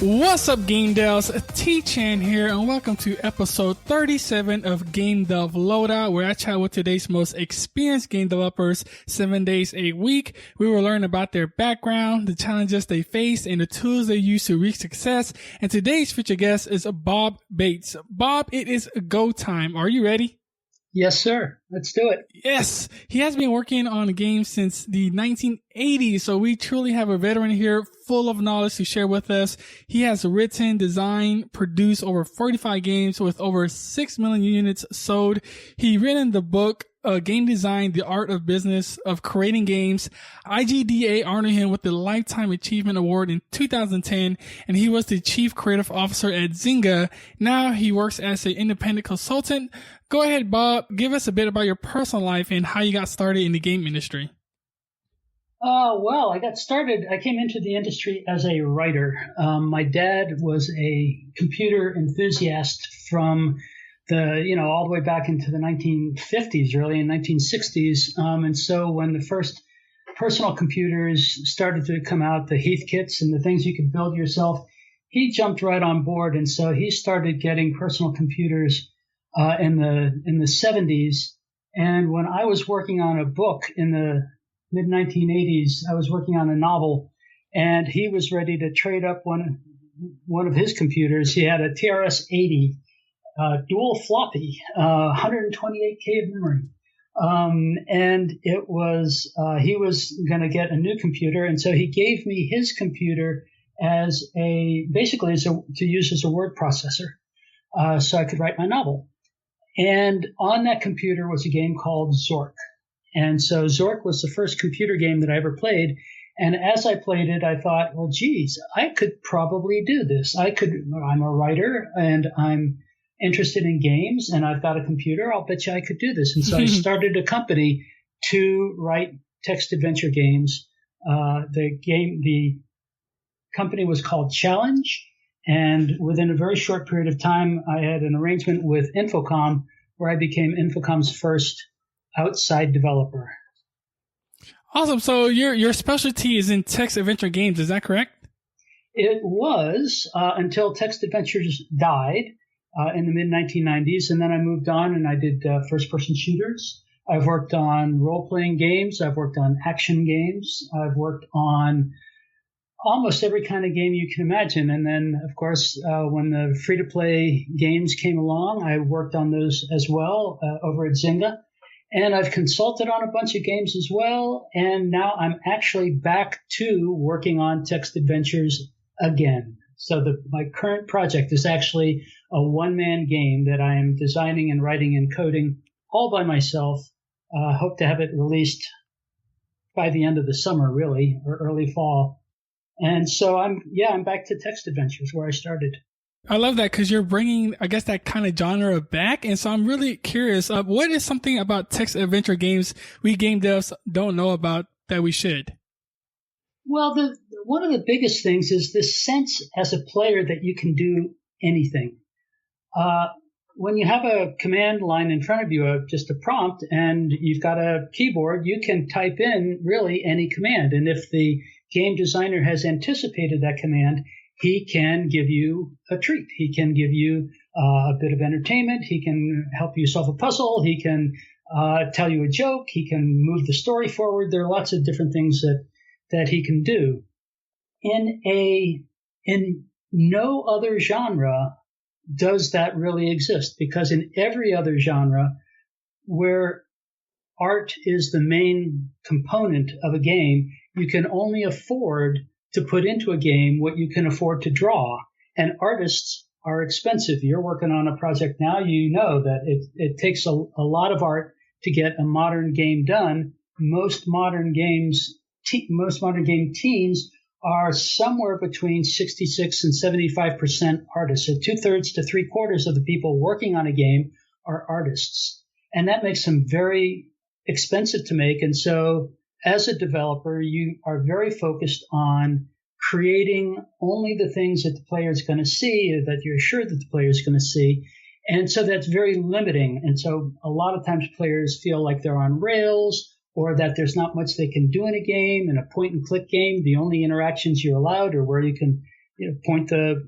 What's up, Game Devs? T-Chan here, and welcome to episode 37 of Game Dev Loadout, where I chat with today's most experienced game developers 7 days a week. We will learn about their background, the challenges they face, and the tools they use to reach success. And today's featured guest is Bob Bates. Bob, it is go time. Are you ready? Yes, sir. Let's do it. Yes. He has been working on games since the 1980s, so we truly have a veteran here full of knowledge to share with us. He has written, designed, produced over 45 games with over 6 million units sold. He written the book, Game Design, The Art of Business of Creating Games. IGDA honored him with the Lifetime Achievement Award in 2010, and he was the Chief Creative Officer at Zynga. Now he works as an independent consultant. Go ahead, Bob. Give us a bit about your personal life and how you got started in the game industry. Well, I came into the industry as a writer. My dad was a computer enthusiast from all the way back into the 1950s, really, in 1960s. And so when the first personal computers started to come out, the Heathkits and the things you could build yourself, he jumped right on board. And so he started getting personal computers in the 70s. And when I was working on a book in the mid-1980s, I was working on a novel, and he was ready to trade up one of his computers. He had a TRS-80 dual floppy, 128K of memory. And it was, he was going to get a new computer. And so he gave me his computer to use as a word processor, so I could write my novel. And on that computer was a game called Zork. And so Zork was the first computer game that I ever played. And as I played it, I thought, well, geez, I could probably do this. I'm a writer and I'm interested in games and I've got a computer. I'll bet you I could do this. And so I started a company to write text adventure games. The company was called Challenge. And within a very short period of time, I had an arrangement with Infocom where I became Infocom's first outside developer. Awesome. So your specialty is in text adventure games. Is that correct? It was until text adventures died in the mid-1990s. And then I moved on and I did first-person shooters. I've worked on role-playing games. I've worked on action games. I've worked on almost every kind of game you can imagine. And then, of course, when the free-to-play games came along, I worked on those as well over at Zynga. And I've consulted on a bunch of games as well. And now I'm actually back to working on text adventures again. So my current project is actually a one-man game that I am designing and writing and coding all by myself. Hope to have it released by the end of the summer, really, or early fall. And so I'm back to text adventures where I started. I love that because you're bringing, I guess, that kind of genre back. And so I'm really curious, what is something about text adventure games we game devs don't know about that we should? Well, one of the biggest things is this sense as a player that you can do anything. When you have a command line in front of you, just a prompt, and you've got a keyboard, you can type in really any command. And if the game designer has anticipated that command, he can give you a treat. He can give you a bit of entertainment. He can help you solve a puzzle. He can tell you a joke. He can move the story forward. There are lots of different things that he can do. In no other genre does that really exist, because in every other genre where art is the main component of a game, you can only afford to put into a game what you can afford to draw. And artists are expensive. You're working on a project now, you know that it takes a lot of art to get a modern game done. Most modern game teams are somewhere between 66 and 75% artists. So 2/3 to 3/4 of the people working on a game are artists. And that makes them very expensive to make. And so as a developer, you are very focused on creating only the things that the player is going to see, or that you're sure that the player is going to see. And so that's very limiting. And so a lot of times players feel like they're on rails, or that there's not much they can do in a game. In a point-and-click game, the only interactions you're allowed are where you can point the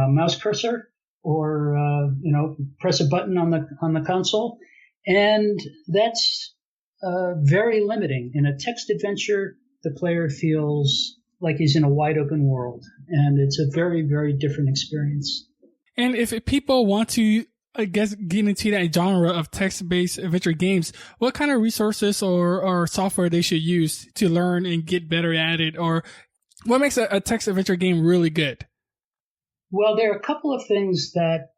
mouse cursor or press a button on the console, and that's very limiting. In a text adventure, the player feels like he's in a wide open world, and it's a very, very different experience. And if people want to, I guess, get into that genre of text-based adventure games, what kind of resources or software they should use to learn and get better at it? Or what makes a text adventure game really good? Well, there are a couple of things that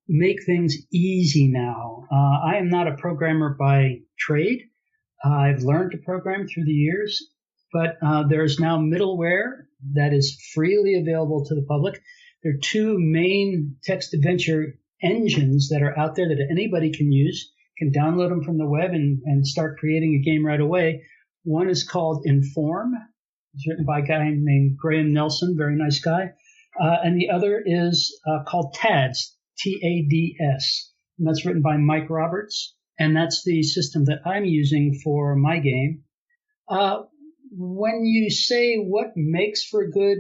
make things easy now. I am not a programmer by trade. I've learned to program through the years, but there's now middleware that is freely available to the public. There are two main text adventure engines that are out there that anybody can use, can download them from the web and start creating a game right away. One is called Inform. It's written by a guy named Graham Nelson, very nice guy. And the other is called TADS, T-A-D-S. And that's written by Mike Roberts. And that's the system that I'm using for my game. When you say what makes for a good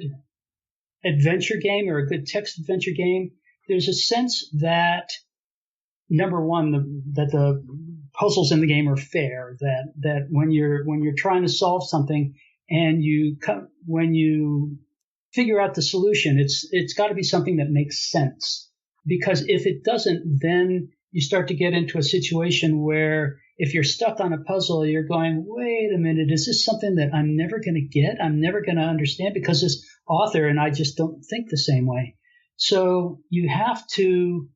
adventure game or a good text adventure game, there's a sense that, number one, that the puzzles in the game are fair, that when you're trying to solve something and when you figure out the solution, it's got to be something that makes sense. Because if it doesn't, then you start to get into a situation where if you're stuck on a puzzle, you're going, wait a minute, is this something that I'm never going to get? I'm never going to understand because this author and I just don't think the same way. So you have to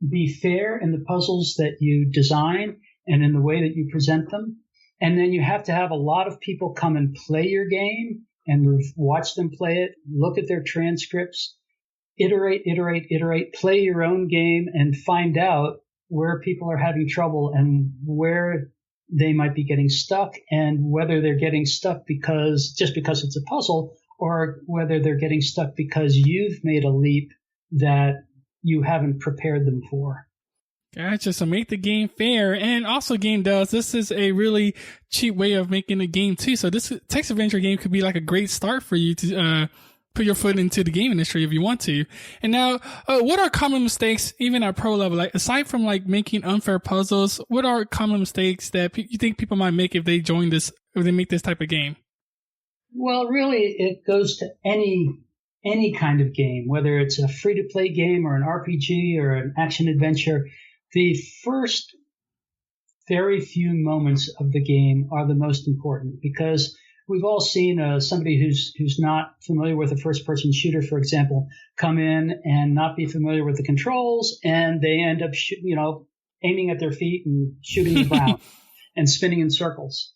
be fair in the puzzles that you design and in the way that you present them. And then you have to have a lot of people come and play your game and watch them play it, look at their transcripts, iterate, play your own game and find out where people are having trouble and where they might be getting stuck and whether they're getting stuck because it's a puzzle or whether they're getting stuck because you've made a leap that you haven't prepared them for. Gotcha. So make the game fair. And also Game Does, this is a really cheap way of making a game too. So this text adventure game could be like a great start for you to put your foot into the game industry if you want to. And now, what are common mistakes, even at pro level? Like aside from like making unfair puzzles, what are common mistakes that you think people might make if they join this, if they make this type of game? Well, really, it goes to any kind of game, whether it's a free-to-play game or an RPG or an action-adventure. The first very few moments of the game are the most important because we've all seen somebody who's not familiar with a first-person shooter, for example, come in and not be familiar with the controls, and they end up aiming at their feet and shooting the ground and spinning in circles.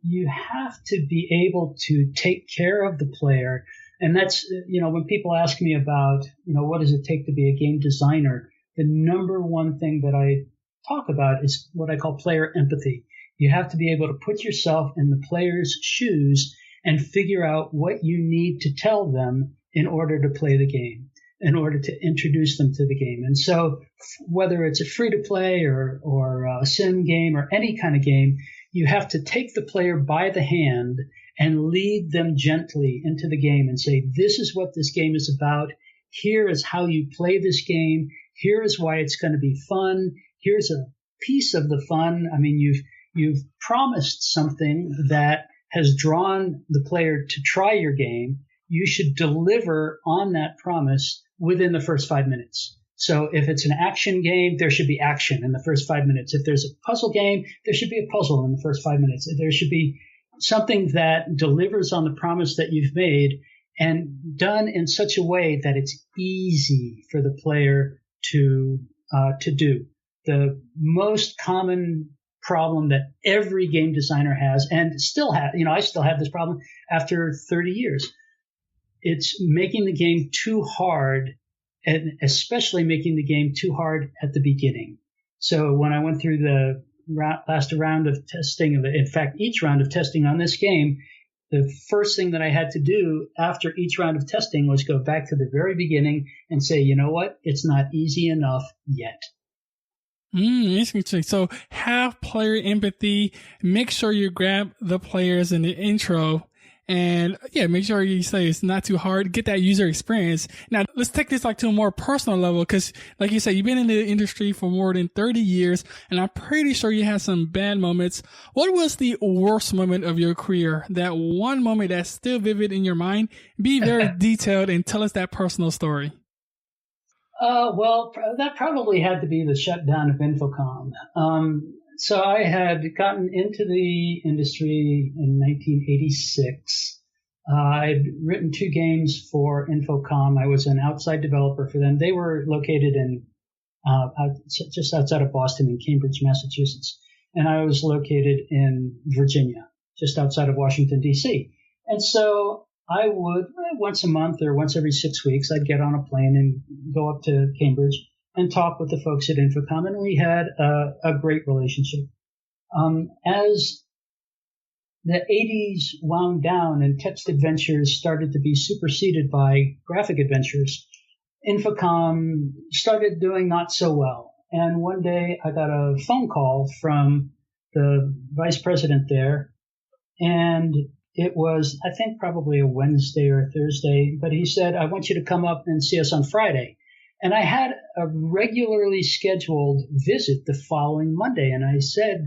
You have to be able to take care of the player. And that's, when people ask me about, what does it take to be a game designer, the number one thing that I talk about is what I call player empathy. You have to be able to put yourself in the player's shoes and figure out what you need to tell them in order to play the game, in order to introduce them to the game. And so whether it's a free-to-play or a sim game or any kind of game, you have to take the player by the hand and lead them gently into the game and say, this is what this game is about. Here is how you play this game. Here is why it's going to be fun. Here's a piece of the fun. I mean, you've promised something that has drawn the player to try your game. You should deliver on that promise within the first 5 minutes. So if it's an action game, there should be action in the first 5 minutes. If there's a puzzle game, there should be a puzzle in the first 5 minutes. There should be something that delivers on the promise that you've made and done in such a way that it's easy for the player to do. The most common problem that every game designer has and still have, I still have this problem after 30 years. It's making the game too hard, and especially making the game too hard at the beginning. So when I went through the last round of testing, in fact, each round of testing on this game, the first thing that I had to do after each round of testing was go back to the very beginning and say, you know what? It's not easy enough yet. Interesting. So have player empathy, make sure you grab the players in the intro, And yeah, make sure you say it's not too hard. Get that user experience. Now, let's take this like to a more personal level, because like you said, you've been in the industry for more than 30 years, and I'm pretty sure you had some bad moments. What was the worst moment of your career? That one moment that's still vivid in your mind? Be very detailed and tell us that personal story. Well, that probably had to be the shutdown of Infocom. So I had gotten into the industry in 1986. I'd written 2 games for Infocom. I was an outside developer for them. They were located in just outside of Boston in Cambridge, Massachusetts. And I was located in Virginia, just outside of Washington, D.C. And so I would, once a month or once every 6 weeks, I'd get on a plane and go up to Cambridge and talk with the folks at Infocom, and we had a great relationship. As the 80s wound down and text adventures started to be superseded by graphic adventures, Infocom started doing not so well. And one day I got a phone call from the vice president there, and it was, I think, probably a Wednesday or a Thursday, but he said, I want you to come up and see us on Friday. And I had a regularly scheduled visit the following Monday. And I said,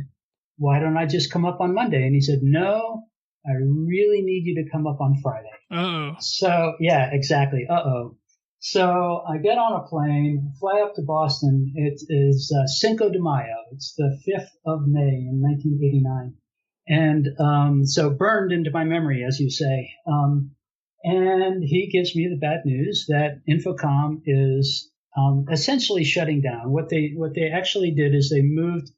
why don't I just come up on Monday? And he said, no, I really need you to come up on Friday. Uh-oh. So, yeah, exactly. Uh-oh. So I get on a plane, fly up to Boston. It is Cinco de Mayo. It's the 5th of May in 1989. And so burned into my memory, as you say. And he gives me the bad news that Infocom is essentially shutting down. What they actually did is they moved,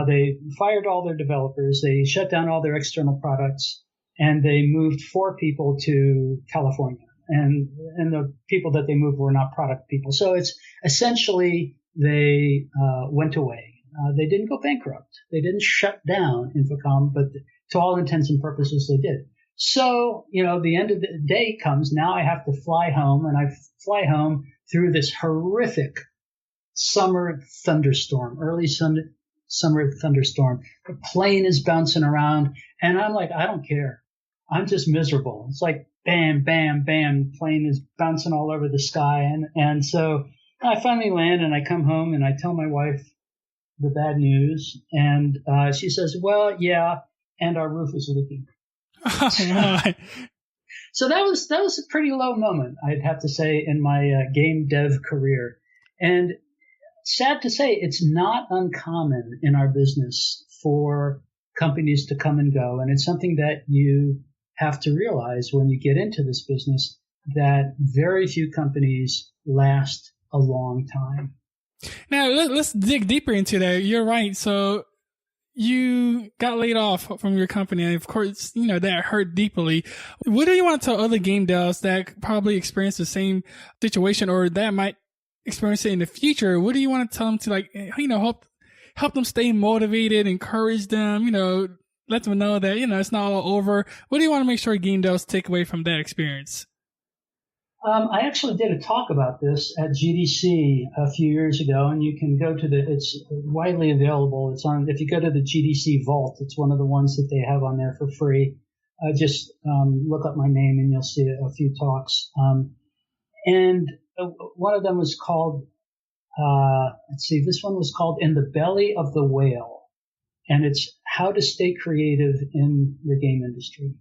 they fired all their developers, they shut down all their external products, and they moved 4 people to California. And the people that they moved were not product people. So it's essentially they went away. They didn't go bankrupt. They didn't shut down Infocom, but to all intents and purposes, they did. So, the end of the day comes. Now I have to fly home, and I fly home through this horrific summer thunderstorm, early summer thunderstorm. The plane is bouncing around, and I'm like, I don't care. I'm just miserable. It's like bam, bam, bam. Plane is bouncing all over the sky. And so I finally land, and I come home, and I tell my wife the bad news. And she says, well, yeah, and our roof is leaking. So that was a pretty low moment, I'd have to say, in my game dev career. And sad to say, it's not uncommon in our business for companies to come and go. And it's something that you have to realize when you get into this business, that very few companies last a long time. Now, let's dig deeper into that. You're right. So you got laid off from your company, and of course, that hurt deeply. What do you want to tell other game devs that probably experience the same situation, or that might experience it in the future? What do you want to tell them to help them stay motivated, encourage them, let them know that, it's not all over? What do you want to make sure game devs take away from that experience? I actually did a talk about this at GDC a few years ago, and you can go to it's widely available. It's on, if you go to the GDC Vault, it's one of the ones that they have on there for free. Just look up my name and you'll see a few talks. And one of them was called, this one was called In the Belly of the Whale. And it's how to stay creative in the game industry.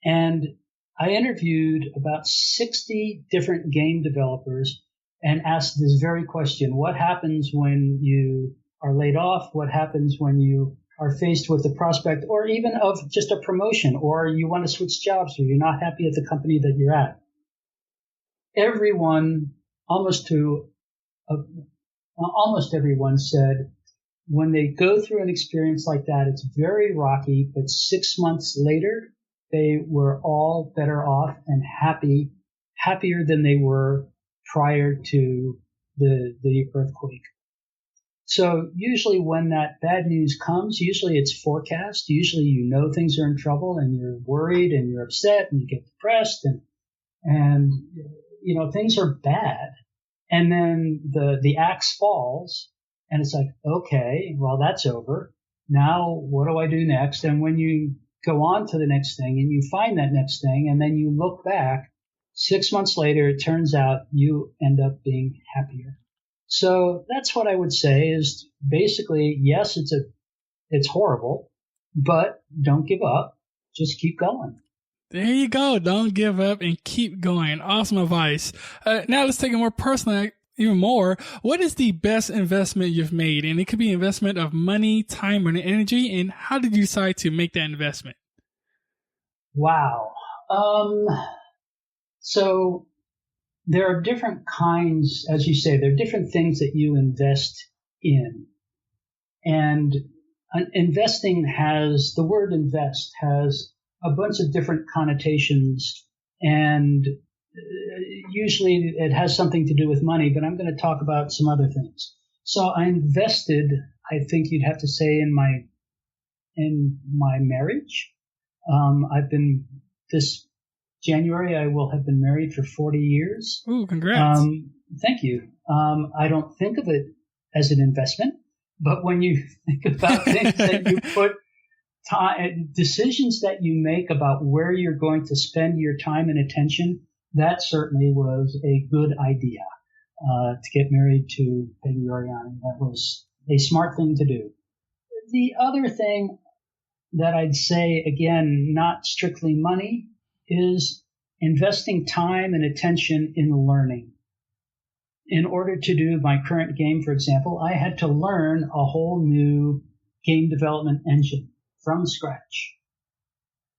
And I interviewed about 60 different game developers and asked this very question. What happens when you are laid off? What happens when you are faced with the prospect or even of just a promotion, or you want to switch jobs, or you're not happy at the company that you're at? Everyone, almost everyone said when they go through an experience like that, it's very rocky, but 6 months later, they were all better off and happier than they were prior to the earthquake. So usually when that bad news comes, usually it's forecast. Usually things are in trouble and you're worried and you're upset and you get depressed and things are bad. And then the axe falls and it's like, okay, well, that's over. Now what do I do next? And when you go on to the next thing and you find that next thing, and then you look back 6 months later, it turns out you end up being happier. So that's what I would say is basically, yes, it's horrible, but don't give up. Just keep going. There you go. Don't give up and keep going. Awesome advice. Now let's take it more personal, even more. What is the best investment you've made? And it could be investment of money, time, and energy. And how did you decide to make that investment? Wow. So there are different kinds, as you say, there are different things that you invest in. And investing the word invest has a bunch of different connotations, and usually it has something to do with money, but I'm going to talk about some other things. So I invested, I think you'd have to say, in my marriage. This January, I will have been married for 40 years. Ooh, congrats. Thank you. I don't think of it as an investment, but when you think about things that you put time, decisions that you make about where you're going to spend your time and attention, that certainly was a good idea, to get married to Peggy Oriani. That was a smart thing to do. The other thing that I'd say, again, not strictly money, is investing time and attention in learning. In order to do my current game, for example, I had to learn a whole new game development engine from scratch.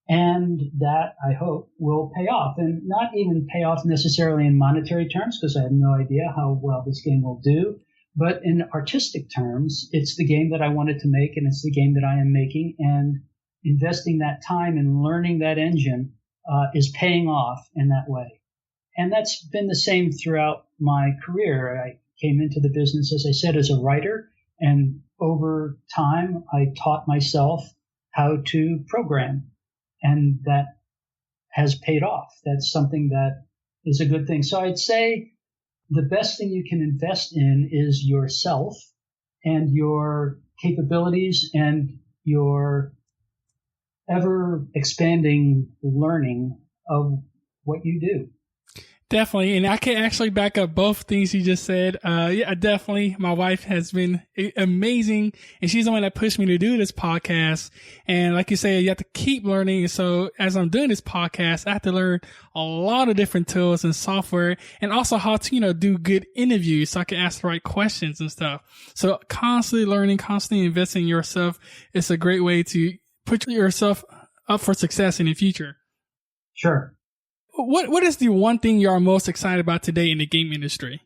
And that, I hope, will pay off. And not even pay off necessarily in monetary terms, because I have no idea how well this game will do. But in artistic terms, it's the game that I wanted to make, and it's the game that I am making. And investing that time in learning that engine is paying off in that way. And that's been the same throughout my career. I came into the business, as I said, as a writer. And over time, I taught myself how to program. And that has paid off. That's something that is a good thing. So I'd say the best thing you can invest in is yourself and your capabilities and your ever expanding learning of what you do. Definitely. And I can actually back up both things you just said. Yeah, definitely. My wife has been amazing, and she's the one that pushed me to do this podcast. And like you say, you have to keep learning. So as I'm doing this podcast, I have to learn a lot of different tools and software, and also how to, do good interviews so I can ask the right questions and stuff. So constantly learning, constantly investing in yourself is a great way to put yourself up for success in the future. Sure. What is the one thing you are most excited about today in the game industry?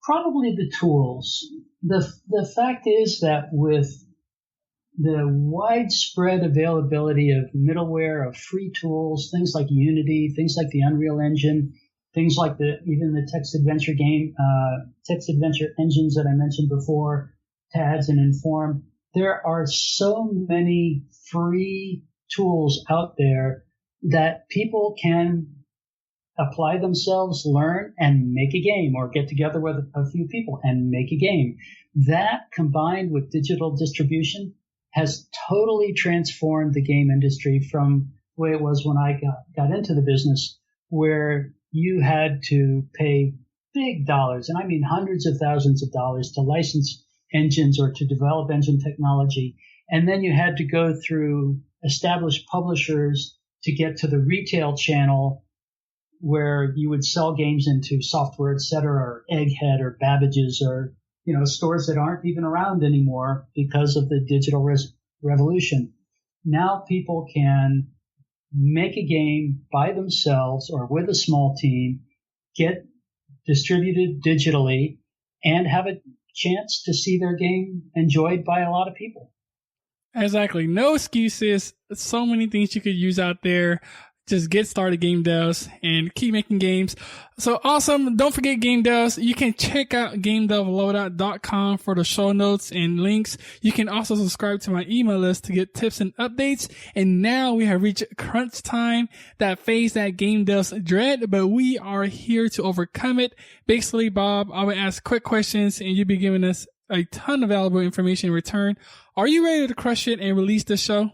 Probably the tools. The fact is that with the widespread availability of middleware, of free tools, things like Unity, things like the Unreal Engine, things like even the text adventure engines that I mentioned before, TADS and Inform, there are so many free tools out there that people can apply themselves, learn, and make a game, or get together with a few people and make a game. That, combined with digital distribution, has totally transformed the game industry from the way it was when I got into the business, where you had to pay big dollars, and I mean hundreds of thousands of dollars, to license engines or to develop engine technology. And then you had to go through established publishers to get to the retail channel where you would sell games into Software, etc., or Egghead or Babbage's, or stores that aren't even around anymore because of the digital revolution. Now people can make a game by themselves or with a small team, get distributed digitally, and have a chance to see their game enjoyed by a lot of people. Exactly. No excuses. So many things you could use out there. Just get started, game devs, and keep making games. So awesome. Don't forget game devs. You can check out gamedevloadout.com for the show notes and links. You can also subscribe to my email list to get tips and updates. And now we have reached crunch time, that phase that game devs dread, but we are here to overcome it. Basically, Bob, I will ask quick questions and you'll be giving us a ton of valuable information in return. Are you ready to crush it and release the show?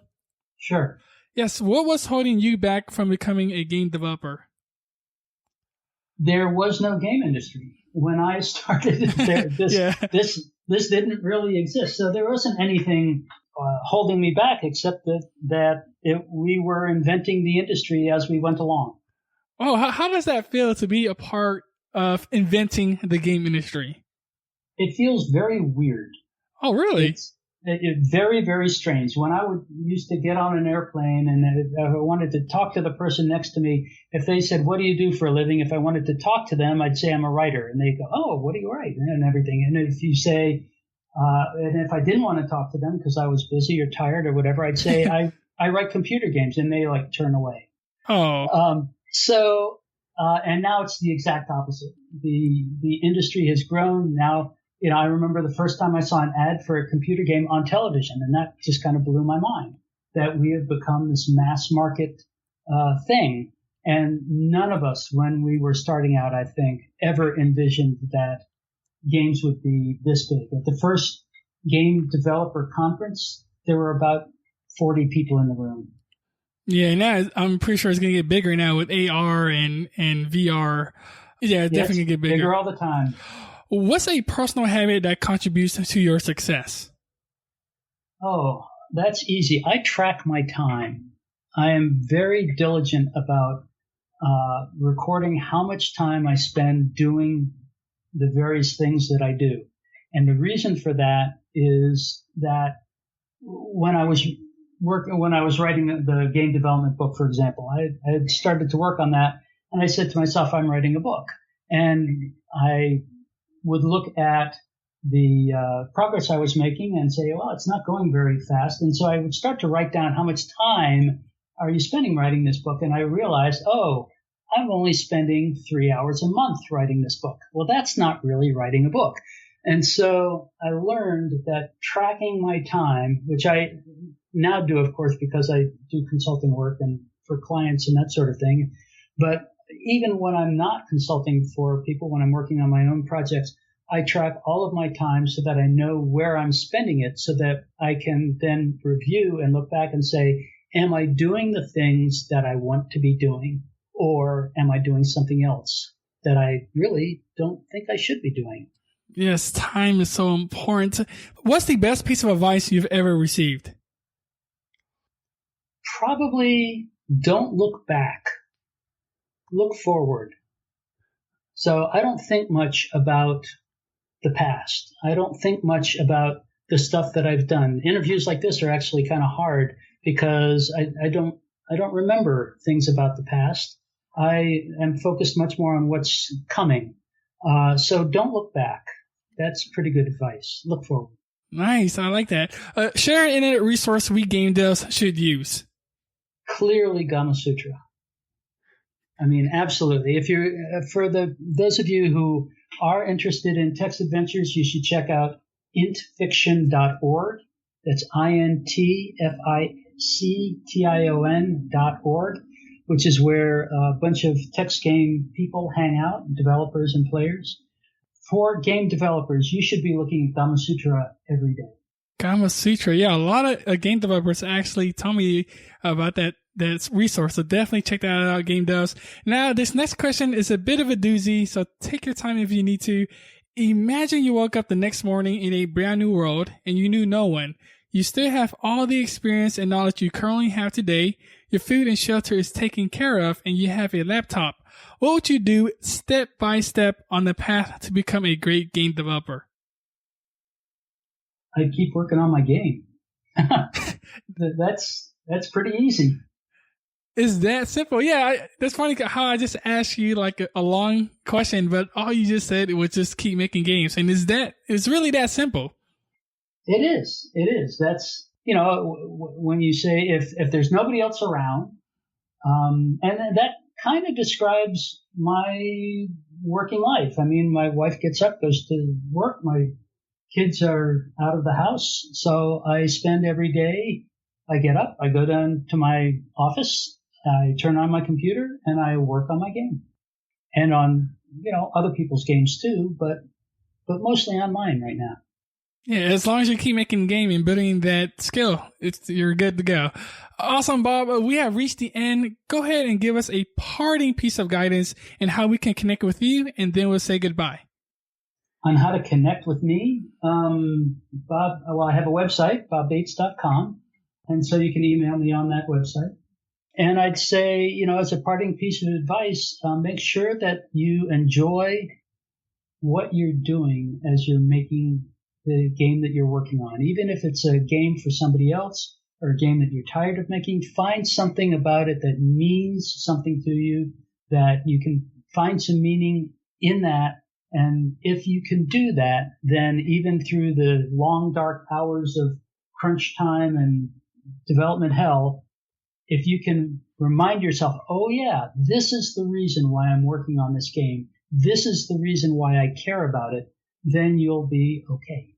Sure. Yes. What was holding you back from becoming a game developer? There was no game industry when I started. Yeah. This didn't really exist, so there wasn't anything holding me back except we were inventing the industry as we went along. Oh, how does that feel to be a part of inventing the game industry? It feels very weird. Oh, really? It's very, very strange. When I used to get on an airplane and if I wanted to talk to the person next to me, if they said, "What do you do for a living?" If I wanted to talk to them, I'd say I'm a writer, and they go, "Oh, what do you write?" and everything. And if you say, and if I didn't want to talk to them because I was busy or tired or whatever, I'd say I write computer games, and they like turn away. Oh. And now it's the exact opposite. The industry has grown now. I remember the first time I saw an ad for a computer game on television, and that just kind of blew my mind that we have become this mass market thing. And none of us, when we were starting out, I think, ever envisioned that games would be this big. At the first game developer conference, there were about 40 people in the room. Yeah, now I'm pretty sure it's going to get bigger now with AR and VR. Yeah, it's definitely going to get bigger. Bigger all the time. What's a personal habit that contributes to your success? Oh, that's easy. I track my time. I am very diligent about recording how much time I spend doing the various things that I do. And the reason for that is that when I was writing the game development book, for example, I had started to work on that, and I said to myself, I'm writing a book. And I would look at the progress I was making and say, well, it's not going very fast. And so I would start to write down how much time are you spending writing this book? And I realized, I'm only spending 3 hours a month writing this book. Well, that's not really writing a book. And so I learned that tracking my time, which I now do, of course, because I do consulting work and for clients and that sort of thing. But even when I'm not consulting for people, when I'm working on my own projects, I track all of my time so that I know where I'm spending it so that I can then review and look back and say, am I doing the things that I want to be doing? Or am I doing something else that I really don't think I should be doing? Yes, time is so important. What's the best piece of advice you've ever received? Probably don't look back. Look forward. So I don't think much about the past. I don't think much about the stuff that I've done. Interviews like this are actually kind of hard because I don't remember things about the past. I am focused much more on what's coming. So don't look back. That's pretty good advice. Look forward. Nice. I like that. Share an internet resource we game devs should use. Clearly Gama Sutra. I mean, absolutely. If you're those of you who are interested in text adventures, you should check out intfiction.org. That's intfiction.org, which is where a bunch of text game people hang out, developers and players. For game developers, you should be looking at Gama Sutra every day. Gama Sutra, yeah, a lot of game developers actually tell me about that resource, so definitely check that out, game devs. Now, this next question is a bit of a doozy, so take your time if you need to. Imagine you woke up the next morning in a brand new world and you knew no one. You still have all the experience and knowledge you currently have today. Your food and shelter is taken care of and you have a laptop. What would you do step by step on the path to become a great game developer? I keep working on my game. That's pretty easy. Is that simple? Yeah, that's funny how I just asked you like a long question, but all you just said was just keep making games. And it's really that simple. It is. That's, when you say if there's nobody else around, and that kind of describes my working life. I mean, my wife gets up, goes to work. My kids are out of the house. So I spend every day, I get up, I go down to my office, I turn on my computer and I work on my game and on, other people's games too, but mostly on mine right now. Yeah, as long as you keep making game and building that skill, you're good to go. Awesome, Bob. We have reached the end. Go ahead and give us a parting piece of guidance and how we can connect with you, and then we'll say goodbye. On how to connect with me, Bob, well, I have a website, bobbates.com, and so you can email me on that website. And I'd say, as a parting piece of advice, make sure that you enjoy what you're doing as you're making the game that you're working on. Even if it's a game for somebody else or a game that you're tired of making, find something about it that means something to you, that you can find some meaning in that. And if you can do that, then even through the long, dark hours of crunch time and development hell, if you can remind yourself, oh yeah, this is the reason why I'm working on this game, this is the reason why I care about it, then you'll be okay.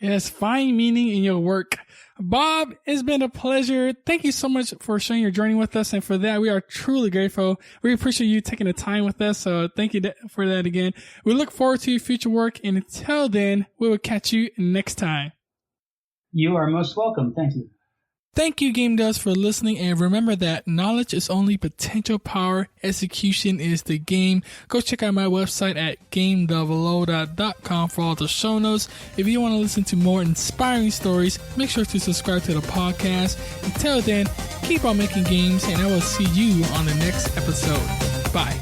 Yes, find meaning in your work. Bob, it's been a pleasure. Thank you so much for sharing your journey with us. And for that, we are truly grateful. We appreciate you taking the time with us. So thank you for that again. We look forward to your future work. And until then, we will catch you next time. You are most welcome. Thank you. Thank you, Game Devs, for listening. And remember that knowledge is only potential power. Execution is the game. Go check out my website at gamedeveloper.com for all the show notes. If you want to listen to more inspiring stories, make sure to subscribe to the podcast. Until then, keep on making games, and I will see you on the next episode. Bye.